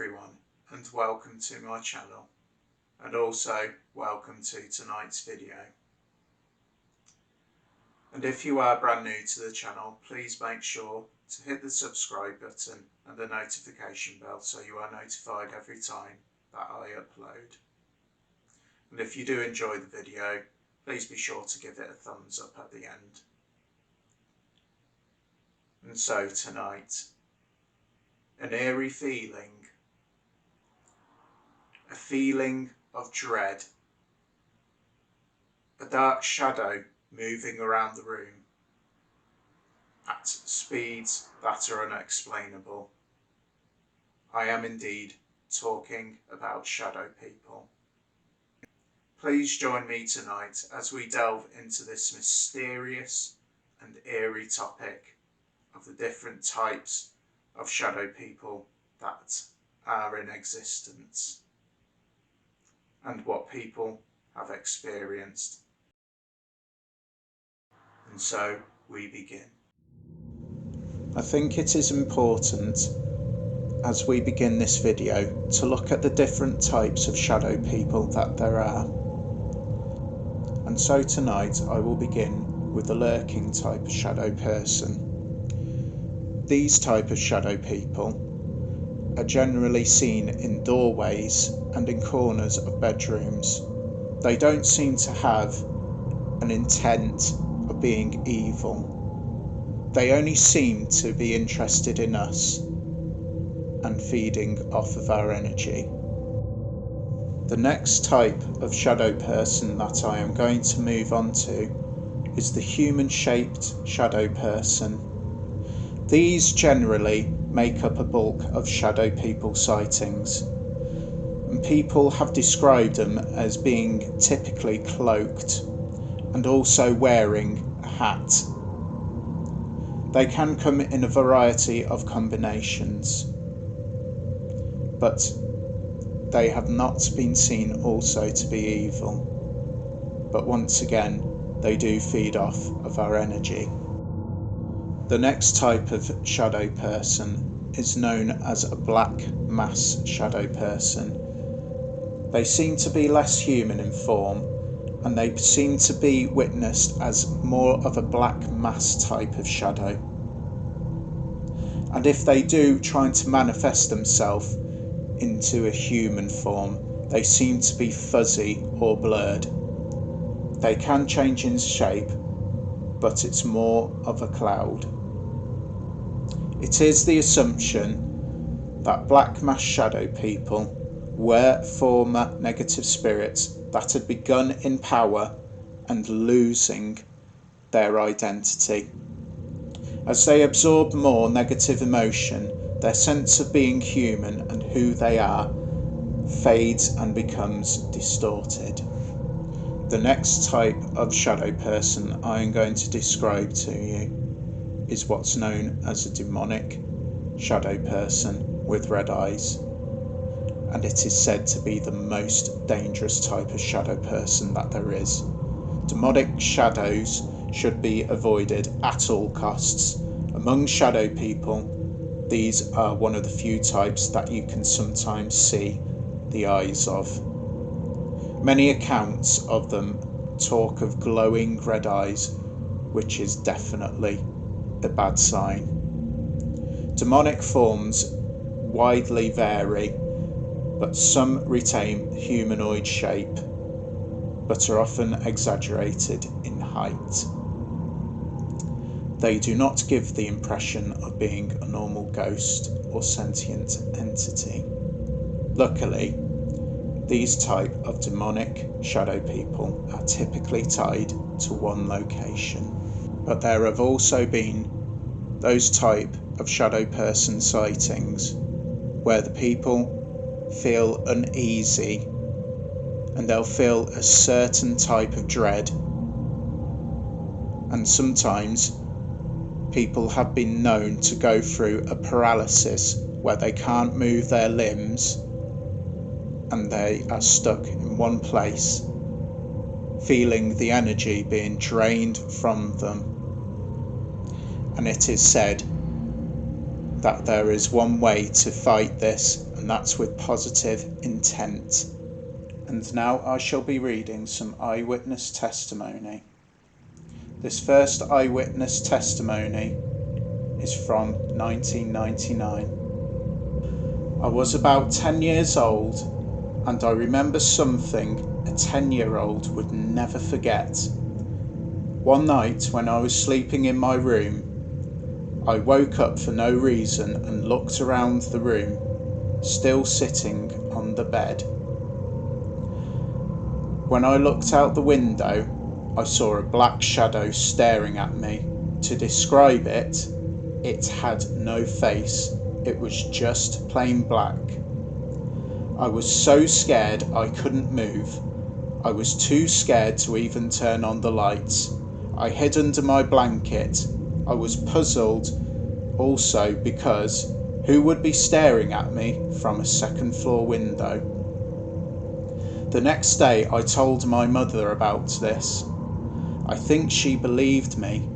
everyone, and welcome to my channel, and also welcome to tonight's video. And if you are brand new to the channel, please make sure to hit the subscribe button and the notification bell so you are notified every time that I upload. And if you do enjoy the video, please be sure to give it a thumbs up at the end. And so tonight, an eerie feeling, a feeling of dread, a dark shadow moving around the room at speeds that are unexplainable. I am indeed talking about shadow people. Please join me tonight as we delve into this mysterious and eerie topic of the different types of shadow people that are in existence and what people have experienced. And so we begin. I think it is important as we begin this video to look at the different types of shadow people that there are. And so tonight I will begin with the lurking type of shadow person. These type of shadow people are generally seen in doorways and in corners of bedrooms. They don't seem to have an intent of being evil. They only seem to be interested in us and feeding off of our energy. The next type of shadow person that I am going to move on to is the human-shaped shadow person. These generally make up a bulk of shadow people sightings, and people have described them as being typically cloaked and also wearing a hat. They can come in a variety of combinations, but they have not been seen also to be evil. But once again, they do feed off of our energy. The next type of shadow person is known as a black mass shadow person. They seem to be less human in form, and they seem to be witnessed as more of a black mass type of shadow. And if they do try to manifest themselves into a human form, they seem to be fuzzy or blurred. They can change in shape, but it's more of a cloud. It is the assumption that black mass shadow people were former negative spirits that had begun in power and losing their identity. As they absorb more negative emotion, their sense of being human and who they are fades and becomes distorted. The next type of shadow person I am going to describe to you is what's known as a demonic shadow person with red eyes, and it is said to be the most dangerous type of shadow person that there is. Demonic shadows should be avoided at all costs. Among shadow people, these are one of the few types that you can sometimes see the eyes of. Many accounts of them talk of glowing red eyes, which is definitely a bad sign. Demonic forms widely vary, but some retain humanoid shape, but are often exaggerated in height. They do not give the impression of being a normal ghost or sentient entity. Luckily, these type of demonic shadow people are typically tied to one location. But there have also been those type of shadow person sightings where the people feel uneasy and they'll feel a certain type of dread, and sometimes people have been known to go through a paralysis where they can't move their limbs and they are stuck in one place, feeling the energy being drained from them. And it is said that there is one way to fight this, and that's with positive intent. And now I shall be reading some eyewitness testimony. This first eyewitness testimony is from 1999. I was about 10 years old, and I remember something a 10-year-old would never forget. One night when I was sleeping in my room, I woke up for no reason and looked around the room, still sitting on the bed. When I looked out the window, I saw a black shadow staring at me. To describe it, it had no face. It was just plain black. I was so scared I couldn't move. I was too scared to even turn on the lights. I hid under my blanket. I was puzzled also because who would be staring at me from a second floor window? The next day I told my mother about this. I think she believed me.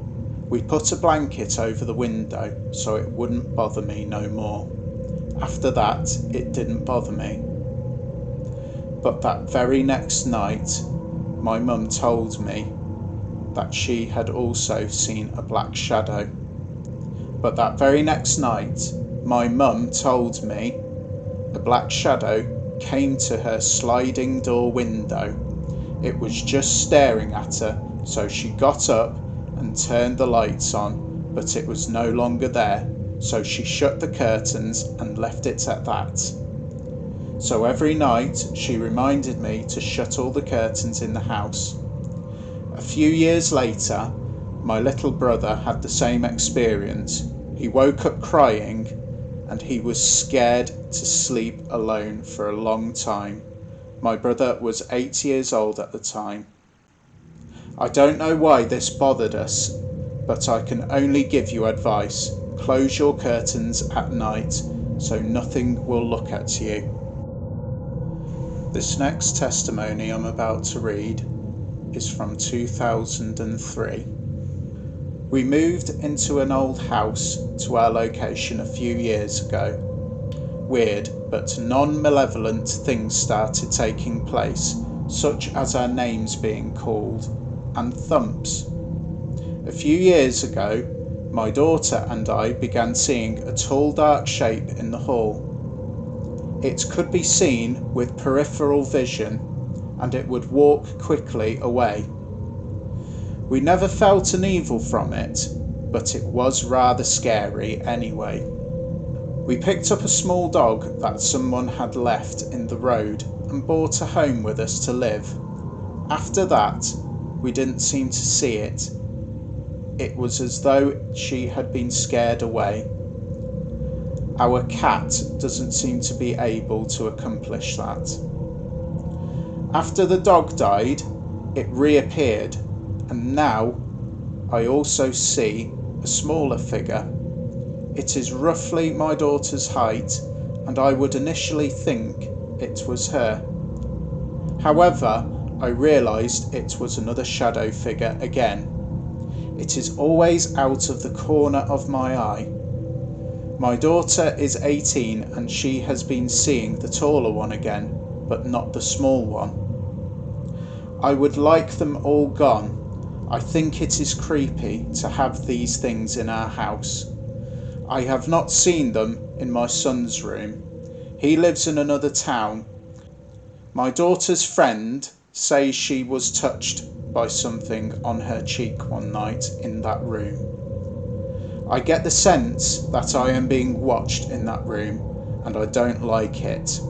We put a blanket over the window so it wouldn't bother me no more. After that, it didn't bother me. But that very next night, my mum told me that she had also seen a black shadow. But that very next night, my mum told me a black shadow came to her sliding door window. It was just staring at her, so she got up and turned the lights on, but it was no longer there, so she shut the curtains and left it at that. So every night she reminded me to shut all the curtains in the house. A few years later, my little brother had the same experience. He woke up crying and he was scared to sleep alone for a long time. My brother was 8 years old at the time. I don't know why this bothered us, but I can only give you advice. Close your curtains at night so nothing will look at you. This next testimony I'm about to read is from 2003. We moved into an old house to our location a few years ago. Weird but non-malevolent things started taking place, such as our names being called and thumps. A few years ago, my daughter and I began seeing a tall dark shape in the hall. It could be seen with peripheral vision, and it would walk quickly away. We never felt an evil from it, but it was rather scary anyway. We picked up a small dog that someone had left in the road and brought her home with us to live. After that, we didn't seem to see it. It was as though she had been scared away. Our cat doesn't seem to be able to accomplish that. After the dog died, it reappeared, and now I also see a smaller figure. It is roughly my daughter's height, and I would initially think it was her. However, I realised it was another shadow figure again. It is always out of the corner of my eye. My daughter is 18 and she has been seeing the taller one again, but not the small one. I would like them all gone. I think it is creepy to have these things in our house. I have not seen them in my son's room. He lives in another town. My daughter's friend says she was touched by something on her cheek one night in that room. I get the sense that I am being watched in that room, and I don't like it.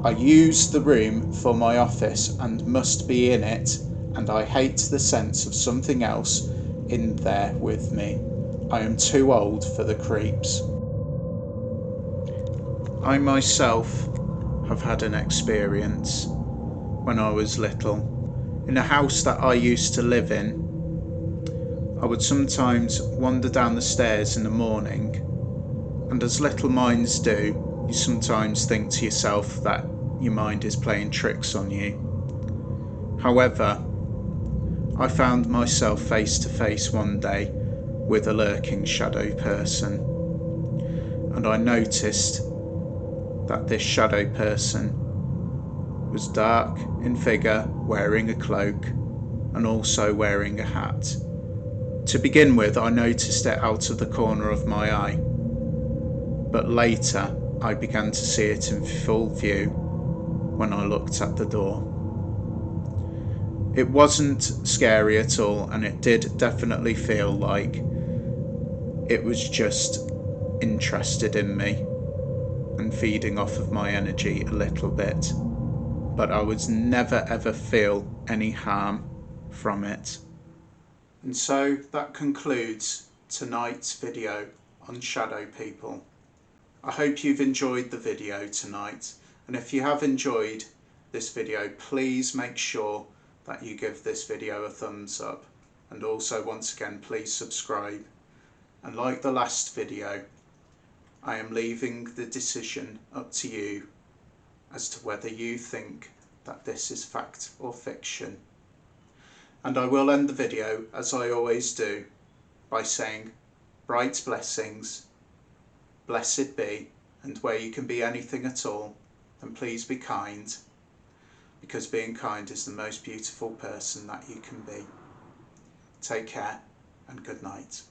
I use the room for my office and must be in it, and I hate the sense of something else in there with me. I am too old for the creeps. I myself have had an experience when I was little. In a house that I used to live in, I would sometimes wander down the stairs in the morning, and as little minds do, you sometimes think to yourself that your mind is playing tricks on you. However, I found myself face to face one day with a lurking shadow person, and I noticed that this shadow person was dark in figure, wearing a cloak, and also wearing a hat. To begin with, I noticed it out of the corner of my eye, but later I began to see it in full view when I looked at the door. It wasn't scary at all, and it did definitely feel like it was just interested in me and feeding off of my energy a little bit, but I would never ever feel any harm from it. And so that concludes tonight's video on shadow people. I hope you've enjoyed the video tonight, and if you have enjoyed this video, please make sure that you give this video a thumbs up, and also once again please subscribe. And like the last video, I am leaving the decision up to you as to whether you think that this is fact or fiction. And I will end the video, as I always do, by saying bright blessings, blessed be, and where you can be anything at all, then please be kind, because being kind is the most beautiful person that you can be. Take care and good night.